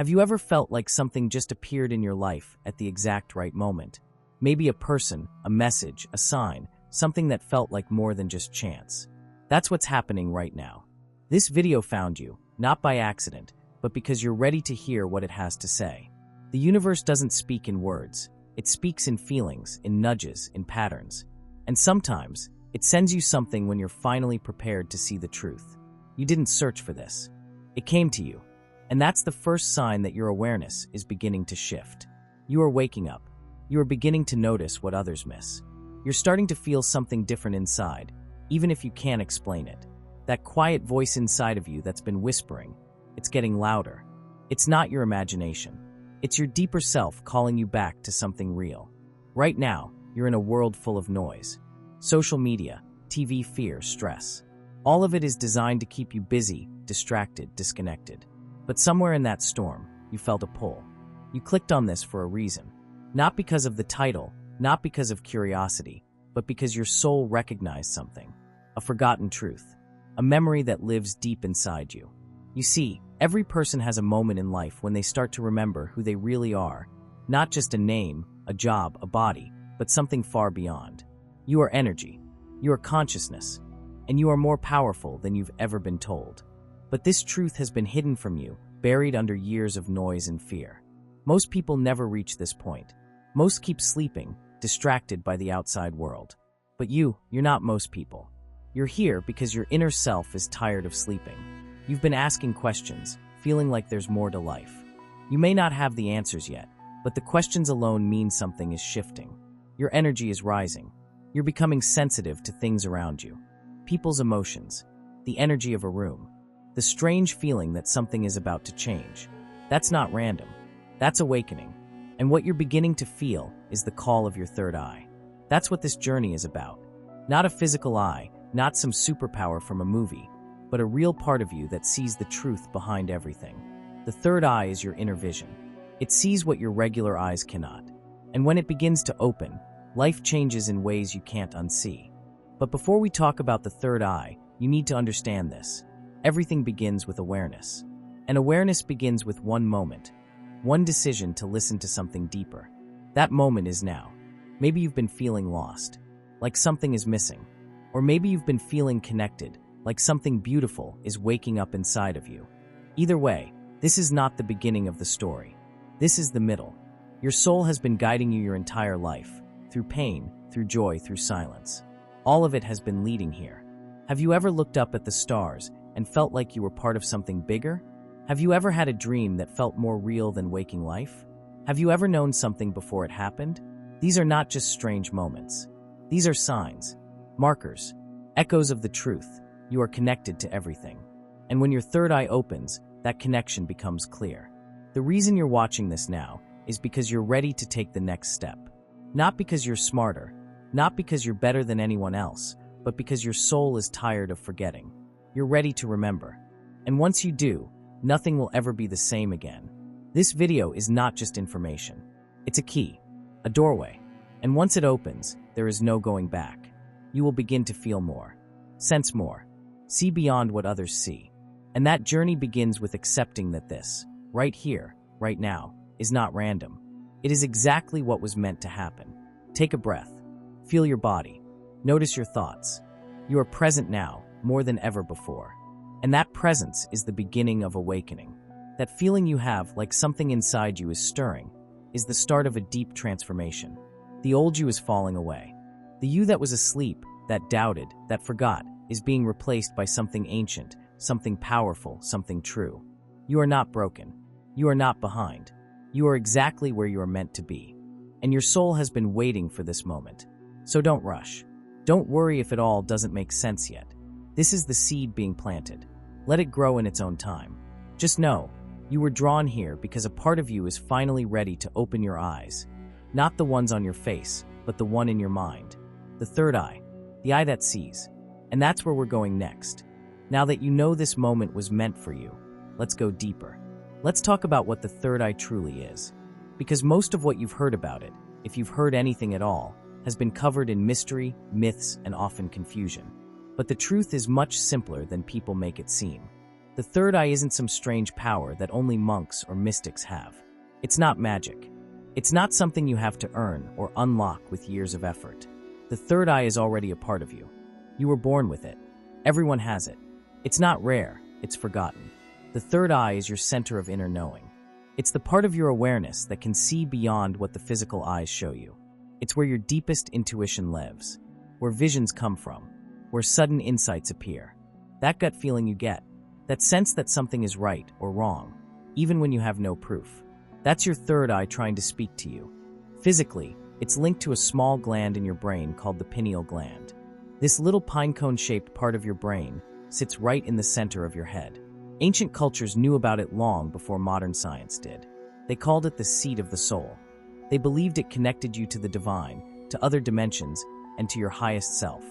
Have you ever felt like something just appeared in your life at the exact right moment? Maybe a person, a message, a sign, something that felt like more than just chance. That's what's happening right now. This video found you, not by accident, but because you're ready to hear what it has to say. The universe doesn't speak in words. It speaks in feelings, in nudges, in patterns. And sometimes, it sends you something when you're finally prepared to see the truth. You didn't search for this. It came to you. And that's the first sign that your awareness is beginning to shift. You are waking up. You are beginning to notice what others miss. You're starting to feel something different inside, even if you can't explain it. That quiet voice inside of you that's been whispering, it's getting louder. It's not your imagination. It's your deeper self calling you back to something real. Right now, you're in a world full of noise. Social media, TV, fear, stress. All of it is designed to keep you busy, distracted, disconnected. But somewhere in that storm, you felt a pull. You clicked on this for a reason. Not because of the title, not because of curiosity, but because your soul recognized something. A forgotten truth. A memory that lives deep inside you. You see, every person has a moment in life when they start to remember who they really are. Not just a name, a job, a body, but something far beyond. You are energy. You are consciousness. And you are more powerful than you've ever been told. But this truth has been hidden from you, buried under years of noise and fear. Most people never reach this point. Most keep sleeping, distracted by the outside world. But you're not most people. You're here because your inner self is tired of sleeping. You've been asking questions, feeling like there's more to life. You may not have the answers yet, but the questions alone mean something is shifting. Your energy is rising. You're becoming sensitive to things around you. People's emotions, the energy of a room, the strange feeling that something is about to change. That's not random. That's awakening. And what you're beginning to feel is the call of your third eye. That's what this journey is about. Not a physical eye, not some superpower from a movie, but a real part of you that sees the truth behind everything. The third eye is your inner vision. It sees what your regular eyes cannot. And when it begins to open, life changes in ways you can't unsee. But before we talk about the third eye, you need to understand this. Everything begins with awareness. And awareness begins with one moment, one decision to listen to something deeper. That moment is now. Maybe you've been feeling lost, like something is missing. Or maybe you've been feeling connected, like something beautiful is waking up inside of you. Either way, this is not the beginning of the story. This is the middle. Your soul has been guiding you your entire life, through pain, through joy, through silence. All of it has been leading here. Have you ever looked up at the stars and felt like you were part of something bigger? Have you ever had a dream that felt more real than waking life? Have you ever known something before it happened? These are not just strange moments. These are signs, markers, echoes of the truth. You are connected to everything. And when your third eye opens, that connection becomes clear. The reason you're watching this now is because you're ready to take the next step. Not because you're smarter, not because you're better than anyone else, but because your soul is tired of forgetting. You're ready to remember. And once you do, nothing will ever be the same again. This video is not just information. It's a key, a doorway. And once it opens, there is no going back. You will begin to feel more, sense more, see beyond what others see. And that journey begins with accepting that this, right here, right now, is not random. It is exactly what was meant to happen. Take a breath. Feel your body. Notice your thoughts. You are present now, more than ever before. And that presence is the beginning of awakening. That feeling you have like something inside you is stirring is the start of a deep transformation. The old you is falling away. The you that was asleep, that doubted, that forgot, is being replaced by something ancient, something powerful, something true. You are not broken. You are not behind. You are exactly where you are meant to be. And your soul has been waiting for this moment. So don't rush. Don't worry if it all doesn't make sense yet. This is the seed being planted. Let it grow in its own time. Just know, you were drawn here because a part of you is finally ready to open your eyes. Not the ones on your face, but the one in your mind. The third eye. The eye that sees. And that's where we're going next. Now that you know this moment was meant for you, let's go deeper. Let's talk about what the third eye truly is. Because most of what you've heard about it, if you've heard anything at all, has been covered in mystery, myths, and often confusion. But the truth is much simpler than people make it seem. The third eye isn't some strange power that only monks or mystics have. It's not magic. It's not something you have to earn or unlock with years of effort. The third eye is already a part of you. You were born with it. Everyone has it. It's not rare, it's forgotten. The third eye is your center of inner knowing. It's the part of your awareness that can see beyond what the physical eyes show you. It's where your deepest intuition lives, where visions come from, where sudden insights appear. That gut feeling you get, that sense that something is right or wrong, even when you have no proof. That's your third eye trying to speak to you. Physically, it's linked to a small gland in your brain called the pineal gland. This little pinecone-shaped part of your brain sits right in the center of your head. Ancient cultures knew about it long before modern science did. They called it the seat of the soul. They believed it connected you to the divine, to other dimensions, and to your highest self.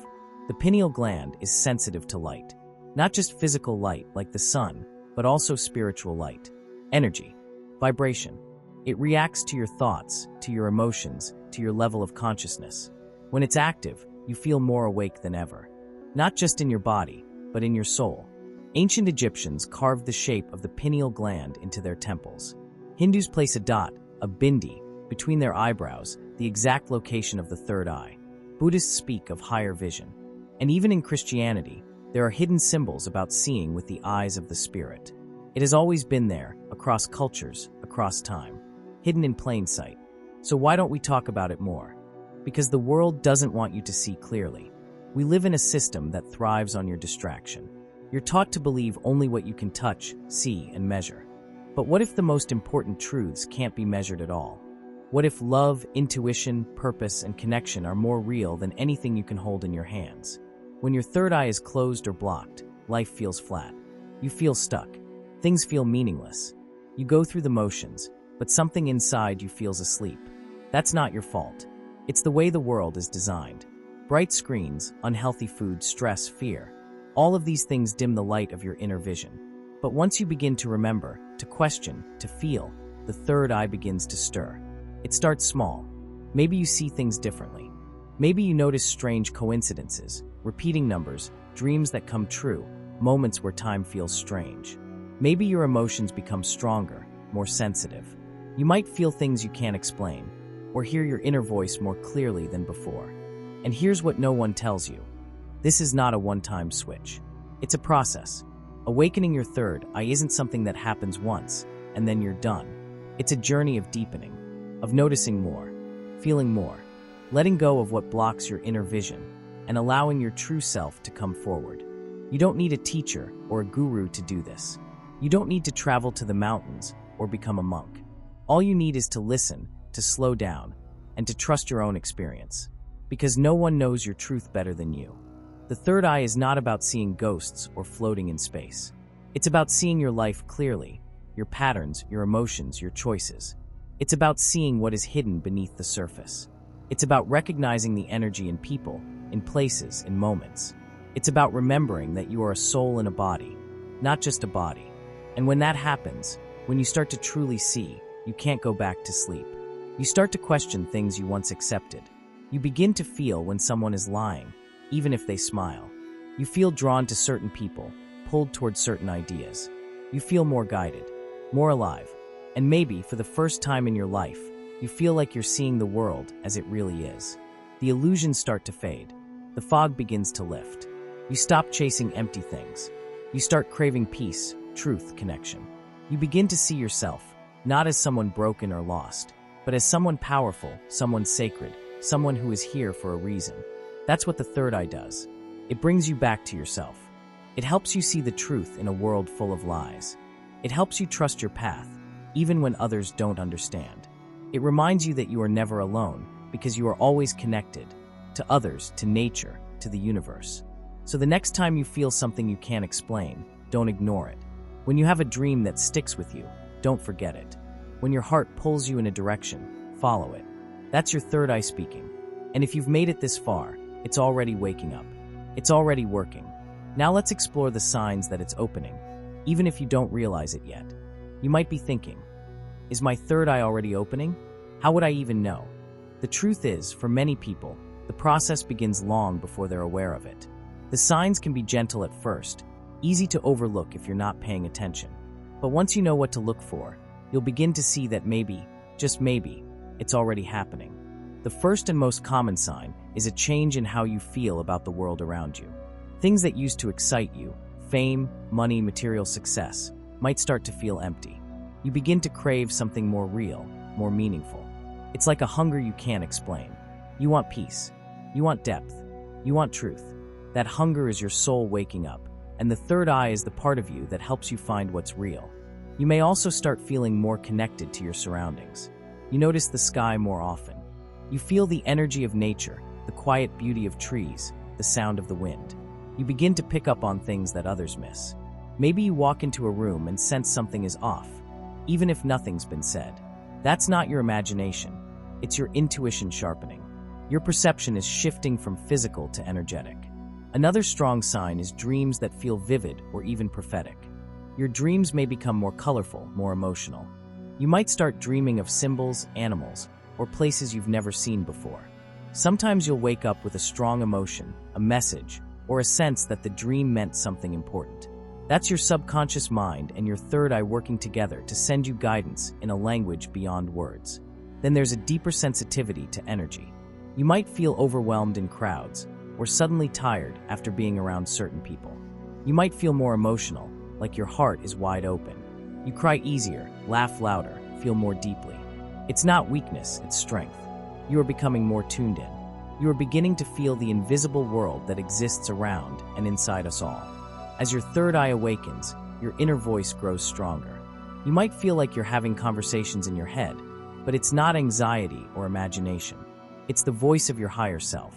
The pineal gland is sensitive to light. Not just physical light like the sun, but also spiritual light. Energy. Vibration. It reacts to your thoughts, to your emotions, to your level of consciousness. When it's active, you feel more awake than ever. Not just in your body, but in your soul. Ancient Egyptians carved the shape of the pineal gland into their temples. Hindus place a dot, a bindi, between their eyebrows, the exact location of the third eye. Buddhists speak of higher vision. And even in Christianity, there are hidden symbols about seeing with the eyes of the spirit. It has always been there, across cultures, across time, hidden in plain sight. So why don't we talk about it more? Because the world doesn't want you to see clearly. We live in a system that thrives on your distraction. You're taught to believe only what you can touch, see, and measure. But what if the most important truths can't be measured at all? What if love, intuition, purpose, and connection are more real than anything you can hold in your hands? When your third eye is closed or blocked, life feels flat. You feel stuck. Things feel meaningless. You go through the motions, but something inside you feels asleep. That's not your fault. It's the way the world is designed. Bright screens, unhealthy food, stress, fear. All of these things dim the light of your inner vision. But once you begin to remember, to question, to feel, the third eye begins to stir. It starts small. Maybe you see things differently. Maybe you notice strange coincidences, repeating numbers, dreams that come true, moments where time feels strange. Maybe your emotions become stronger, more sensitive. You might feel things you can't explain, or hear your inner voice more clearly than before. And here's what no one tells you. This is not a one-time switch. It's a process. Awakening your third eye isn't something that happens once, and then you're done. It's a journey of deepening, of noticing more, feeling more, letting go of what blocks your inner vision, and allowing your true self to come forward. You don't need a teacher or a guru to do this. You don't need to travel to the mountains or become a monk. All you need is to listen, to slow down, and to trust your own experience. Because no one knows your truth better than you. The third eye is not about seeing ghosts or floating in space. It's about seeing your life clearly, your patterns, your emotions, your choices. It's about seeing what is hidden beneath the surface. It's about recognizing the energy in people, in places, in moments. It's about remembering that you are a soul in a body, not just a body. And when that happens, when you start to truly see, you can't go back to sleep. You start to question things you once accepted. You begin to feel when someone is lying, even if they smile. You feel drawn to certain people, pulled towards certain ideas. You feel more guided, more alive. And maybe, for the first time in your life, you feel like you're seeing the world as it really is. The illusions start to fade. The fog begins to lift. You stop chasing empty things. You start craving peace, truth, connection. You begin to see yourself, not as someone broken or lost, but as someone powerful, someone sacred, someone who is here for a reason. That's what the third eye does. It brings you back to yourself. It helps you see the truth in a world full of lies. It helps you trust your path, even when others don't understand. It reminds you that you are never alone, because you are always connected to others, to nature, to the universe. So the next time you feel something you can't explain, don't ignore it. When you have a dream that sticks with you, don't forget it. When your heart pulls you in a direction, follow it. That's your third eye speaking. And if you've made it this far, it's already waking up. It's already working. Now let's explore the signs that it's opening, even if you don't realize it yet. You might be thinking, is my third eye already opening? How would I even know? The truth is, for many people, the process begins long before they're aware of it. The signs can be gentle at first, easy to overlook if you're not paying attention. But once you know what to look for, you'll begin to see that maybe, just maybe, it's already happening. The first and most common sign is a change in how you feel about the world around you. Things that used to excite you, fame, money, material success, might start to feel empty. You begin to crave something more real, more meaningful. It's like a hunger you can't explain. You want peace. You want depth. You want truth. That hunger is your soul waking up, and the third eye is the part of you that helps you find what's real. You may also start feeling more connected to your surroundings. You notice the sky more often. You feel the energy of nature, the quiet beauty of trees, the sound of the wind. You begin to pick up on things that others miss. Maybe you walk into a room and sense something is off, even if nothing's been said. That's not your imagination. It's your intuition sharpening. Your perception is shifting from physical to energetic. Another strong sign is dreams that feel vivid or even prophetic. Your dreams may become more colorful, more emotional. You might start dreaming of symbols, animals, or places you've never seen before. Sometimes you'll wake up with a strong emotion, a message, or a sense that the dream meant something important. That's your subconscious mind and your third eye working together to send you guidance in a language beyond words. Then there's a deeper sensitivity to energy. You might feel overwhelmed in crowds, or suddenly tired after being around certain people. You might feel more emotional, like your heart is wide open. You cry easier, laugh louder, feel more deeply. It's not weakness, it's strength. You are becoming more tuned in. You are beginning to feel the invisible world that exists around and inside us all. As your third eye awakens, your inner voice grows stronger. You might feel like you're having conversations in your head, but it's not anxiety or imagination. It's the voice of your higher self.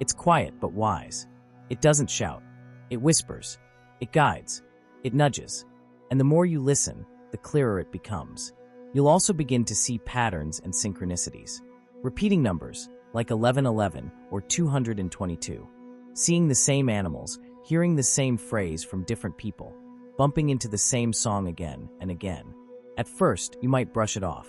It's quiet but wise. It doesn't shout. It whispers. It guides. It nudges. And the more you listen, the clearer it becomes. You'll also begin to see patterns and synchronicities. Repeating numbers, like 1111 or 222. Seeing the same animals, hearing the same phrase from different people, bumping into the same song again and again. At first, you might brush it off,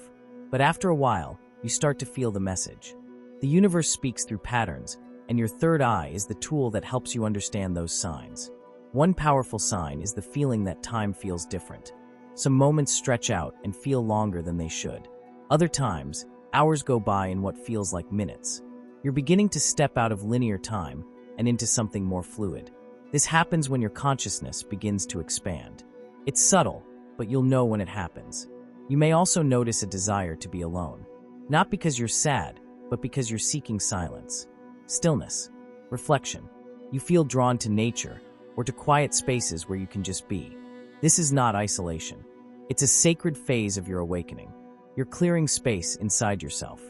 but after a while, you start to feel the message. The universe speaks through patterns, and your third eye is the tool that helps you understand those signs. One powerful sign is the feeling that time feels different. Some moments stretch out and feel longer than they should. Other times, hours go by in what feels like minutes. You're beginning to step out of linear time and into something more fluid. This happens when your consciousness begins to expand. It's subtle, but you'll know when it happens. You may also notice a desire to be alone. Not because you're sad, but because you're seeking silence, stillness, reflection. You feel drawn to nature or to quiet spaces where you can just be. This is not isolation. It's a sacred phase of your awakening. You're clearing space inside yourself.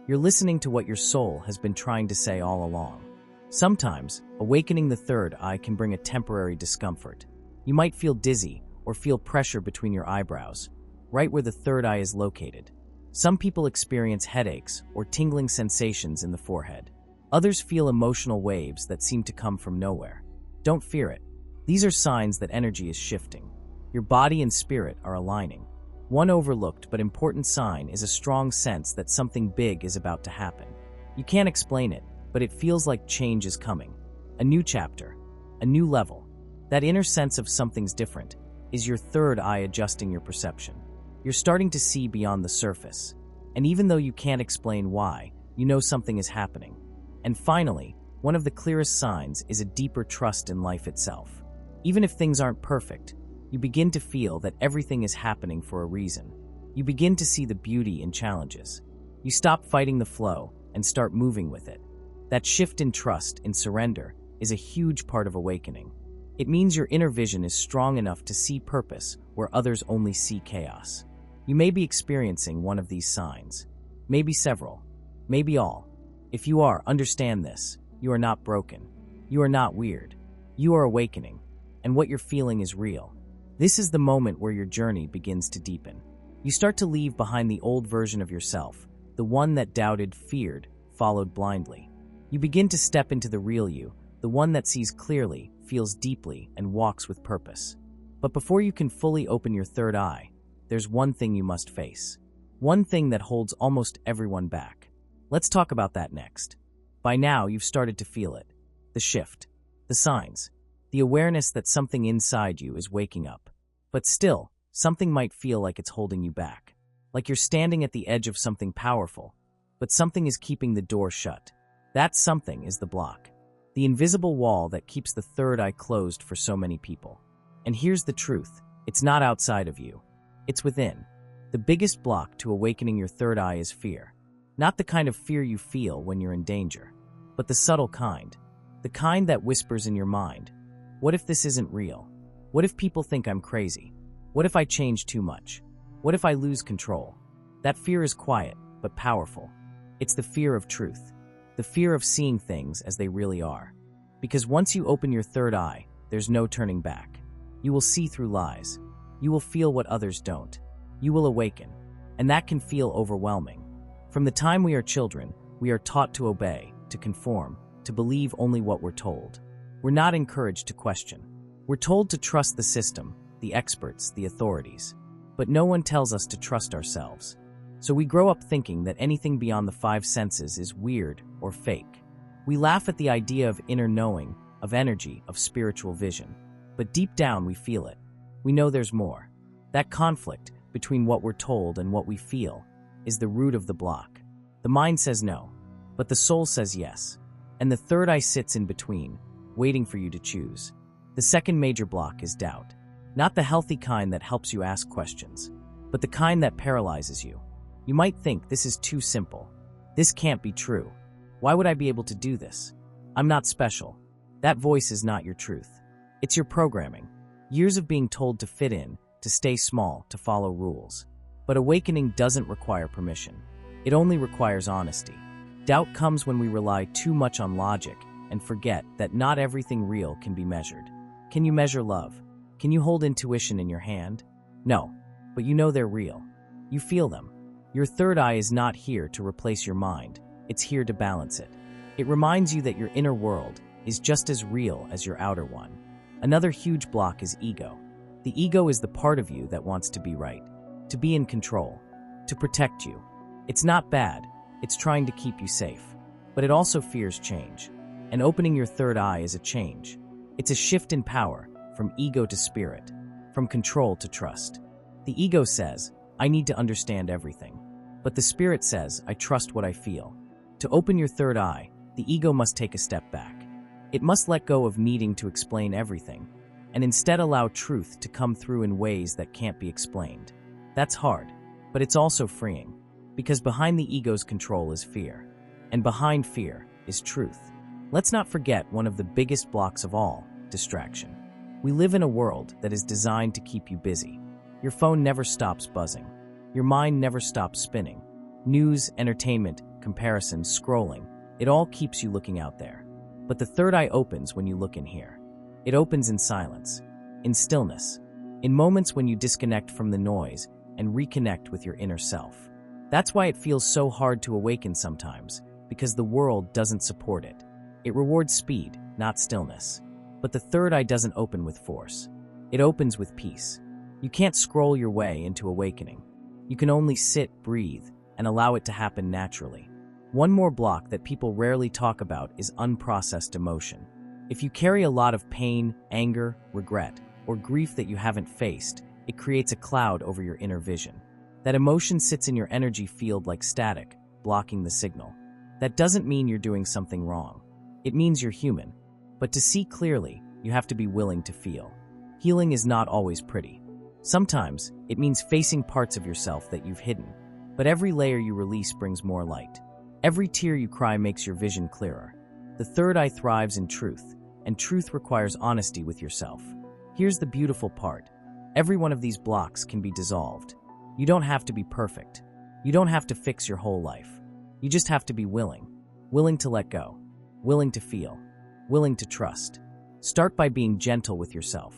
You're listening to what your soul has been trying to say all along. Sometimes, awakening the third eye can bring a temporary discomfort. You might feel dizzy or feel pressure between your eyebrows, right where the third eye is located. Some people experience headaches or tingling sensations in the forehead. Others feel emotional waves that seem to come from nowhere. Don't fear it. These are signs that energy is shifting. Your body and spirit are aligning. One overlooked but important sign is a strong sense that something big is about to happen. You can't explain it, but it feels like change is coming. A new chapter, a new level. That inner sense of something's different is your third eye adjusting your perception. You're starting to see beyond the surface. And even though you can't explain why, you know something is happening. And finally, one of the clearest signs is a deeper trust in life itself. Even if things aren't perfect, you begin to feel that everything is happening for a reason. You begin to see the beauty in challenges. You stop fighting the flow and start moving with it. That shift in trust, in surrender, is a huge part of awakening. It means your inner vision is strong enough to see purpose where others only see chaos. You may be experiencing one of these signs. Maybe several. Maybe all. If you are, understand this. You are not broken. You are not weird. You are awakening. And what you're feeling is real. This is the moment where your journey begins to deepen. You start to leave behind the old version of yourself, the one that doubted, feared, followed blindly. You begin to step into the real you, the one that sees clearly, feels deeply, and walks with purpose. But before you can fully open your third eye, there's one thing you must face. One thing that holds almost everyone back. Let's talk about that next. By now, you've started to feel it. The shift. The signs. The awareness that something inside you is waking up. But still, something might feel like it's holding you back. Like you're standing at the edge of something powerful, but something is keeping the door shut. That something is the block. The invisible wall that keeps the third eye closed for so many people. And here's the truth. It's not outside of you. It's within. The biggest block to awakening your third eye is fear. Not the kind of fear you feel when you're in danger, but the subtle kind. The kind that whispers in your mind. What if this isn't real? What if people think I'm crazy? What if I change too much? What if I lose control? That fear is quiet, but powerful. It's the fear of truth. The fear of seeing things as they really are. Because once you open your third eye, there's no turning back. You will see through lies. You will feel what others don't. You will awaken. And that can feel overwhelming. From the time we are children, we are taught to obey, to conform, to believe only what we're told. We're not encouraged to question. We're told to trust the system, the experts, the authorities. But no one tells us to trust ourselves. So we grow up thinking that anything beyond the five senses is weird or fake. We laugh at the idea of inner knowing, of energy, of spiritual vision. But deep down we feel it. We know there's more. That conflict between what we're told and what we feel is the root of the block. The mind says no, but the soul says yes. And the third eye sits in between, waiting for you to choose. The second major block is doubt. Not the healthy kind that helps you ask questions, but the kind that paralyzes you. You might think this is too simple. This can't be true. Why would I be able to do this? I'm not special. That voice is not your truth. It's your programming. Years of being told to fit in, to stay small, to follow rules. But awakening doesn't require permission. It only requires honesty. Doubt comes when we rely too much on logic and forget that not everything real can be measured. Can you measure love? Can you hold intuition in your hand? No, but you know they're real. You feel them. Your third eye is not here to replace your mind. It's here to balance it. It reminds you that your inner world is just as real as your outer one. Another huge block is ego. The ego is the part of you that wants to be right, to be in control, to protect you. It's not bad. It's trying to keep you safe. But it also fears change. And opening your third eye is a change. It's a shift in power, from ego to spirit, from control to trust. The ego says, I need to understand everything. But the spirit says, I trust what I feel. To open your third eye, the ego must take a step back. It must let go of needing to explain everything, and instead allow truth to come through in ways that can't be explained. That's hard, but it's also freeing, because behind the ego's control is fear, and behind fear is truth. Let's not forget one of the biggest blocks of all, distraction. We live in a world that is designed to keep you busy. Your phone never stops buzzing. Your mind never stops spinning. News, entertainment, comparisons, scrolling, it all keeps you looking out there. But the third eye opens when you look in here. It opens in silence, in stillness, in moments when you disconnect from the noise and reconnect with your inner self. That's why it feels so hard to awaken sometimes, because the world doesn't support it. It rewards speed, not stillness. But the third eye doesn't open with force. It opens with peace. You can't scroll your way into awakening. You can only sit, breathe, and allow it to happen naturally. One more block that people rarely talk about is unprocessed emotion. If you carry a lot of pain, anger, regret, or grief that you haven't faced, it creates a cloud over your inner vision. That emotion sits in your energy field like static, blocking the signal. That doesn't mean you're doing something wrong. It means you're human. But to see clearly, you have to be willing to feel. Healing is not always pretty. Sometimes, it means facing parts of yourself that you've hidden. But every layer you release brings more light. Every tear you cry makes your vision clearer. The third eye thrives in truth, and truth requires honesty with yourself. Here's the beautiful part. Every one of these blocks can be dissolved. You don't have to be perfect. You don't have to fix your whole life. You just have to be willing. Willing to let go. Willing to feel. Willing to trust. Start by being gentle with yourself.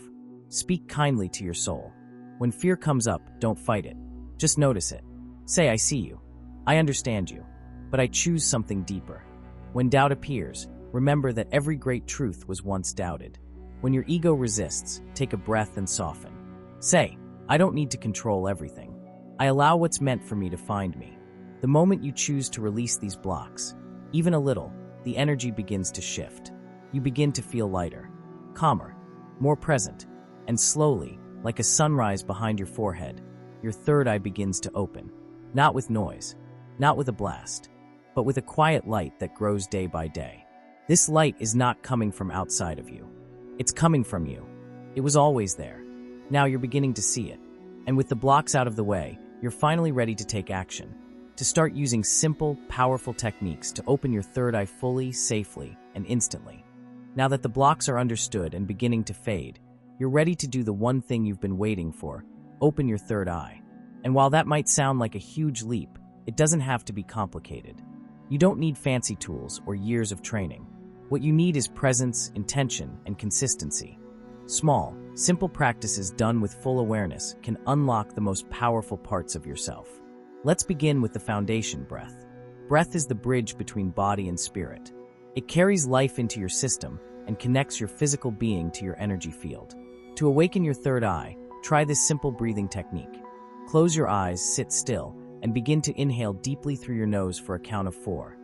Speak kindly to your soul. When fear comes up, don't fight it. Just notice it. Say, I see you. I understand you. But I choose something deeper. When doubt appears, remember that every great truth was once doubted. When your ego resists, take a breath and soften. Say, I don't need to control everything. I allow what's meant for me to find me. The moment you choose to release these blocks, even a little, the energy begins to shift. You begin to feel lighter, calmer, more present, and slowly, like a sunrise behind your forehead, your third eye begins to open. Not with noise, not with a blast, but with a quiet light that grows day by day. This light is not coming from outside of you. It's coming from you. It was always there. Now you're beginning to see it. And with the blocks out of the way, you're finally ready to take action, to start using simple, powerful techniques to open your third eye fully, safely, and instantly. Now that the blocks are understood and beginning to fade, you're ready to do the one thing you've been waiting for: open your third eye. And while that might sound like a huge leap, it doesn't have to be complicated. You don't need fancy tools or years of training. What you need is presence, intention, and consistency. Small, simple practices done with full awareness can unlock the most powerful parts of yourself. Let's begin with the foundation breath. Breath is the bridge between body and spirit. It carries life into your system and connects your physical being to your energy field. To awaken your third eye, try this simple breathing technique. Close your eyes, sit still, and begin to inhale deeply through your nose for a count of 4.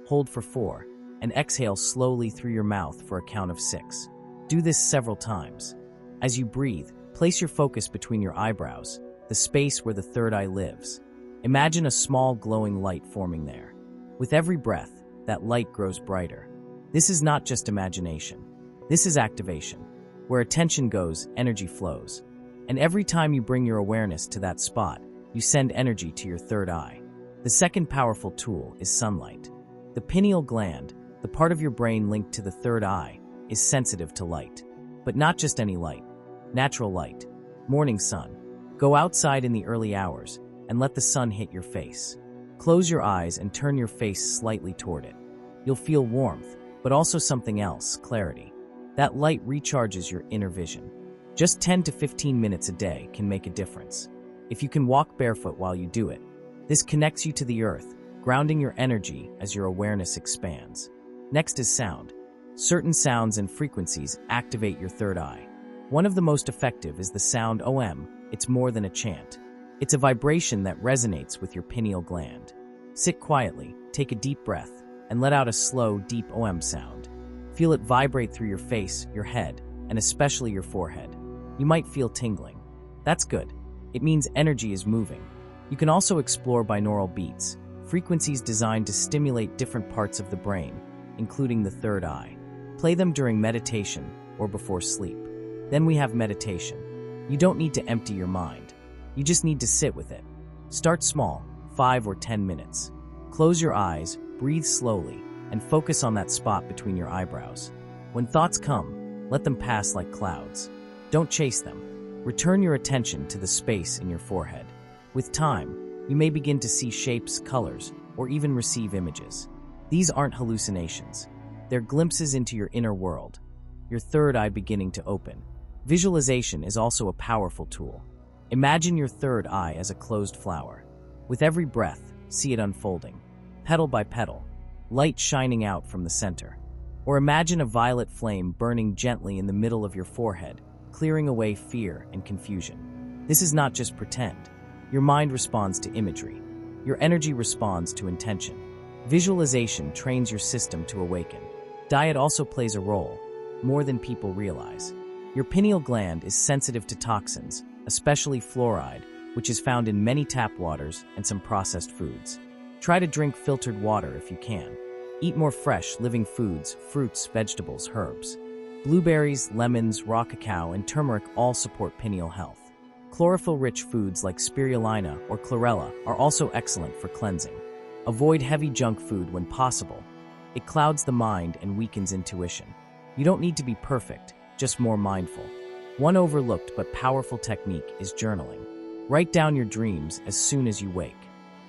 Hold for 4, and exhale slowly through your mouth for a count of 6. Do this several times. As you breathe, place your focus between your eyebrows, the space where the third eye lives. Imagine a small glowing light forming there. With every breath, that light grows brighter. This is not just imagination. This is activation. Where attention goes, energy flows. And every time you bring your awareness to that spot, you send energy to your third eye. The second powerful tool is sunlight. The pineal gland, the part of your brain linked to the third eye, is sensitive to light. But not just any light. Natural light. Morning sun. Go outside in the early hours and let the sun hit your face. Close your eyes and turn your face slightly toward it. You'll feel warmth, but also something else, clarity. That light recharges your inner vision. Just 10 to 15 minutes a day can make a difference. If you can walk barefoot while you do it, this connects you to the earth, grounding your energy as your awareness expands. Next is sound. Certain sounds and frequencies activate your third eye. One of the most effective is the sound Om. It's more than a chant. It's a vibration that resonates with your pineal gland. Sit quietly, take a deep breath, and let out a slow, deep Om sound. Feel it vibrate through your face, your head, and especially your forehead. You might feel tingling. That's good. It means energy is moving. You can also explore binaural beats, frequencies designed to stimulate different parts of the brain, including the third eye. Play them during meditation or before sleep. Then we have meditation. You don't need to empty your mind. You just need to sit with it. Start small, 5 or 10 minutes. Close your eyes, breathe slowly, and focus on that spot between your eyebrows. When thoughts come, let them pass like clouds. Don't chase them. Return your attention to the space in your forehead. With time, you may begin to see shapes, colors, or even receive images. These aren't hallucinations. They're glimpses into your inner world, your third eye beginning to open. Visualization is also a powerful tool. Imagine your third eye as a closed flower. With every breath, see it unfolding, petal by petal, light shining out from the center. Or imagine a violet flame burning gently in the middle of your forehead, clearing away fear and confusion. This is not just pretend. Your mind responds to imagery. Your energy responds to intention. Visualization trains your system to awaken. Diet also plays a role, more than people realize. Your pineal gland is sensitive to toxins, especially fluoride, which is found in many tap waters and some processed foods. Try to drink filtered water if you can. Eat more fresh, living foods, fruits, vegetables, herbs. Blueberries, lemons, raw cacao, and turmeric all support pineal health. Chlorophyll-rich foods like spirulina or chlorella are also excellent for cleansing. Avoid heavy junk food when possible. It clouds the mind and weakens intuition. You don't need to be perfect, just more mindful. One overlooked but powerful technique is journaling. Write down your dreams as soon as you wake.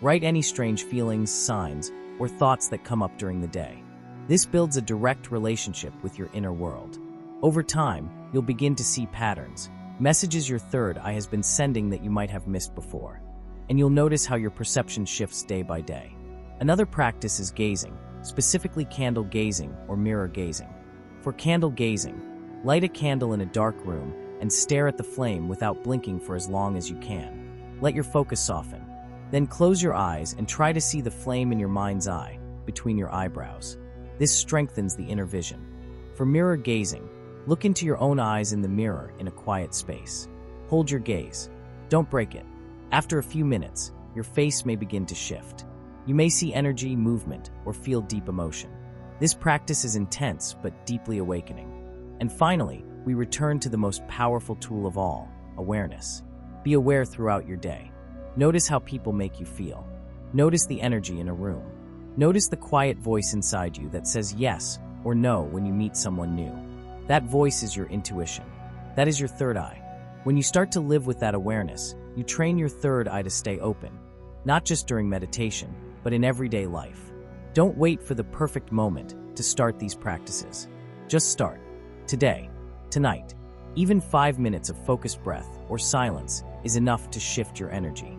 Write any strange feelings, signs, or thoughts that come up during the day. This builds a direct relationship with your inner world. Over time, you'll begin to see patterns, messages your third eye has been sending that you might have missed before. And you'll notice how your perception shifts day by day. Another practice is gazing, specifically candle gazing or mirror gazing. For candle gazing, light a candle in a dark room and stare at the flame without blinking for as long as you can. Let your focus soften. Then close your eyes and try to see the flame in your mind's eye, between your eyebrows. This strengthens the inner vision. For mirror gazing, Look into your own eyes in the mirror in a quiet space. Hold your gaze. Don't break it. After a few minutes, your face may begin to shift. You may see energy, movement, or feel deep emotion. This practice is intense but deeply awakening. And finally, we return to the most powerful tool of all, awareness. Be aware throughout your day. Notice how people make you feel. Notice the energy in a room. Notice the quiet voice inside you that says yes or no when you meet someone new. That voice is your intuition. That is your third eye. When you start to live with that awareness, you train your third eye to stay open, not just during meditation, but in everyday life. Don't wait for the perfect moment to start these practices. Just start. Today, tonight. Even 5 minutes of focused breath or silence is enough to shift your energy.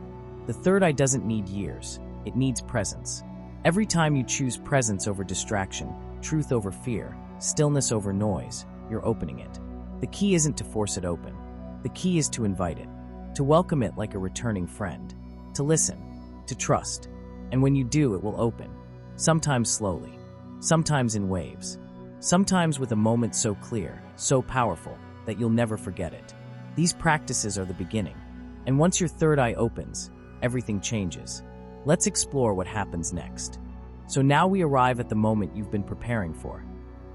The third eye doesn't need years, it needs presence. Every time you choose presence over distraction, truth over fear, stillness over noise, you're opening it. The key isn't to force it open. The key is to invite it, to welcome it like a returning friend, to listen, to trust. And when you do, it will open, sometimes slowly, sometimes in waves, sometimes with a moment so clear, so powerful, that you'll never forget it. These practices are the beginning, and once your third eye opens, everything changes. Let's explore what happens next. So now we arrive at the moment you've been preparing for,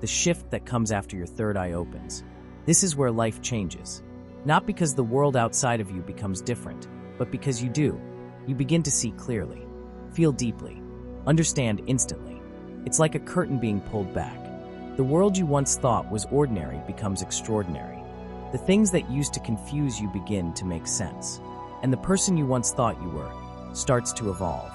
the shift that comes after your third eye opens. This is where life changes. Not because the world outside of you becomes different, but because you do. You begin to see clearly, feel deeply, understand instantly. It's like a curtain being pulled back. The world you once thought was ordinary becomes extraordinary. The things that used to confuse you begin to make sense. And the person you once thought you were starts to evolve.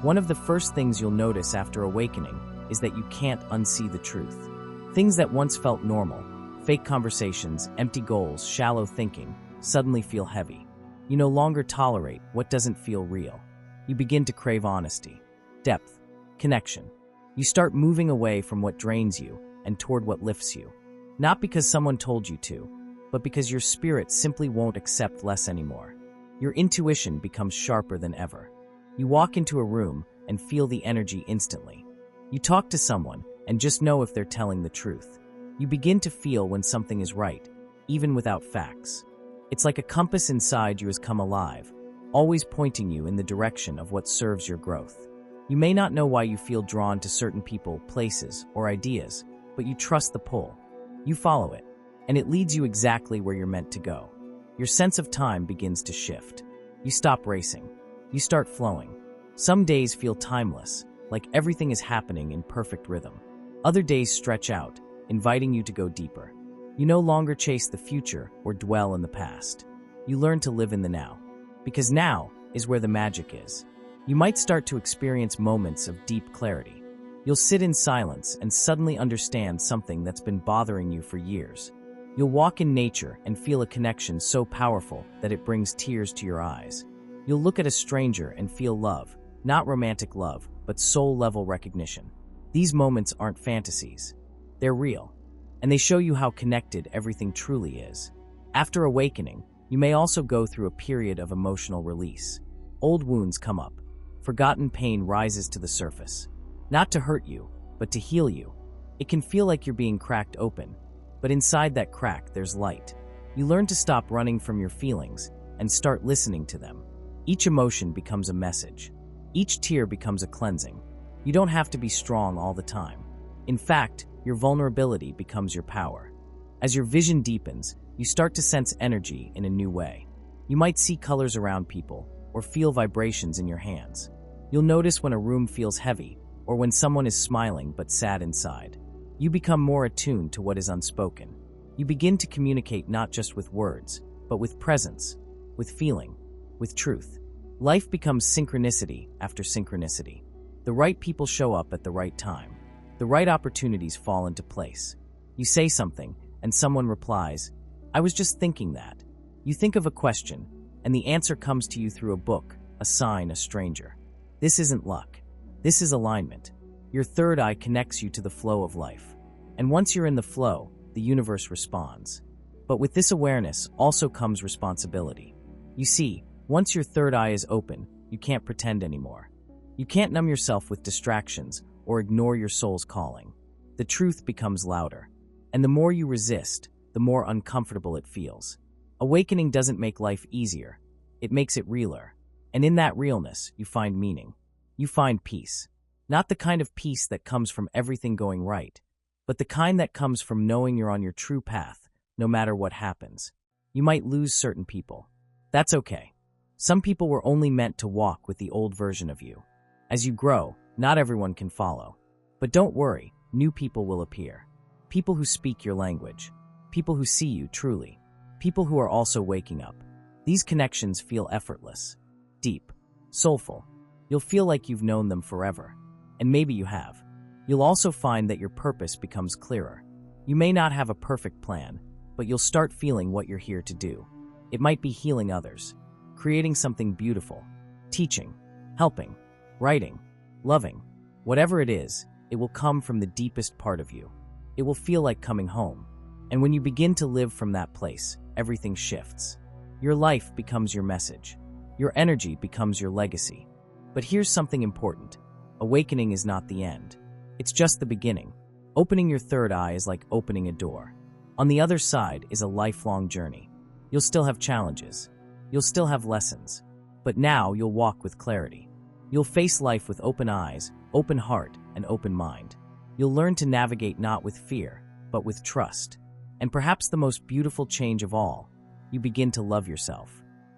One of the first things you'll notice after awakening is that you can't unsee the truth. Things that once felt normal, fake conversations, empty goals, shallow thinking, suddenly feel heavy. You no longer tolerate what doesn't feel real. You begin to crave honesty, depth, connection. You start moving away from what drains you and toward what lifts you. Not because someone told you to, but because your spirit simply won't accept less anymore. Your intuition becomes sharper than ever. You walk into a room and feel the energy instantly. You talk to someone and just know if they're telling the truth. You begin to feel when something is right, even without facts. It's like a compass inside you has come alive, always pointing you in the direction of what serves your growth. You may not know why you feel drawn to certain people, places, or ideas, but you trust the pull. You follow it, and it leads you exactly where you're meant to go. Your sense of time begins to shift. You stop racing. You start flowing. Some days feel timeless, like everything is happening in perfect rhythm. Other days stretch out, inviting you to go deeper. You no longer chase the future or dwell in the past. You learn to live in the now, because now is where the magic is. You might start to experience moments of deep clarity. You'll sit in silence and suddenly understand something that's been bothering you for years. You'll walk in nature and feel a connection so powerful that it brings tears to your eyes. You'll look at a stranger and feel love, not romantic love, but soul-level recognition. These moments aren't fantasies. They're real, and they show you how connected everything truly is. After awakening, you may also go through a period of emotional release. Old wounds come up. Forgotten pain rises to the surface. Not to hurt you, but to heal you. It can feel like you're being cracked open, but inside that crack, there's light. You learn to stop running from your feelings and start listening to them. Each emotion becomes a message. Each tear becomes a cleansing. You don't have to be strong all the time. In fact, your vulnerability becomes your power. As your vision deepens, you start to sense energy in a new way. You might see colors around people or feel vibrations in your hands. You'll notice when a room feels heavy or when someone is smiling but sad inside. You become more attuned to what is unspoken. You begin to communicate not just with words, but with presence, with feeling, with truth. Life becomes synchronicity after synchronicity. The right people show up at the right time. The right opportunities fall into place. You say something, and someone replies, "I was just thinking that." You think of a question, and the answer comes to you through a book, a sign, a stranger. This isn't luck. This is alignment. Your third eye connects you to the flow of life. And once you're in the flow, the universe responds. But with this awareness also comes responsibility. You see, once your third eye is open, you can't pretend anymore. You can't numb yourself with distractions or ignore your soul's calling. The truth becomes louder. And the more you resist, the more uncomfortable it feels. Awakening doesn't make life easier. It makes it realer. And in that realness, you find meaning. You find peace. Not the kind of peace that comes from everything going right, but the kind that comes from knowing you're on your true path, no matter what happens. You might lose certain people. That's okay. Some people were only meant to walk with the old version of you. As you grow, not everyone can follow. But don't worry, new people will appear. People who speak your language. People who see you truly. People who are also waking up. These connections feel effortless, deep, soulful. You'll feel like you've known them forever. And maybe you have. You'll also find that your purpose becomes clearer. You may not have a perfect plan, but you'll start feeling what you're here to do. It might be healing others, creating something beautiful, teaching, helping, writing, loving. Whatever it is, it will come from the deepest part of you. It will feel like coming home. And when you begin to live from that place, everything shifts. Your life becomes your message. Your energy becomes your legacy. But here's something important. Awakening is not the end. It's just the beginning. Opening your third eye is like opening a door. On the other side is a lifelong journey. You'll still have challenges. You'll still have lessons. But now you'll walk with clarity. You'll face life with open eyes, open heart, and open mind. You'll learn to navigate not with fear, but with trust. And perhaps the most beautiful change of all, you begin to love yourself.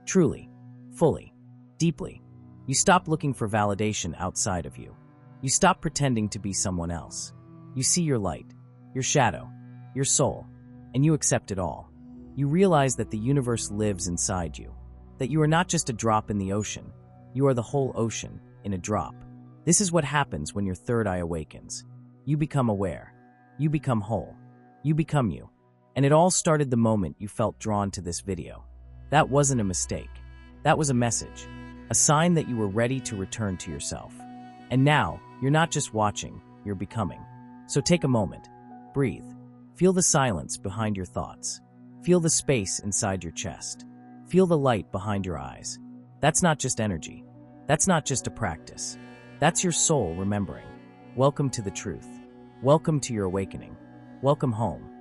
Truly, fully, deeply. You stop looking for validation outside of you. You stop pretending to be someone else. You see your light, your shadow, your soul, and you accept it all. You realize that the universe lives inside you, that you are not just a drop in the ocean, you are the whole ocean in a drop. This is what happens when your third eye awakens. You become aware. You become whole. You become you. And it all started the moment you felt drawn to this video. That wasn't a mistake. That was a message, a sign that you were ready to return to yourself. And now, you're not just watching, you're becoming. So take a moment. Breathe. Feel the silence behind your thoughts. Feel the space inside your chest. Feel the light behind your eyes. That's not just energy. That's not just a practice. That's your soul remembering. Welcome to the truth. Welcome to your awakening. Welcome home.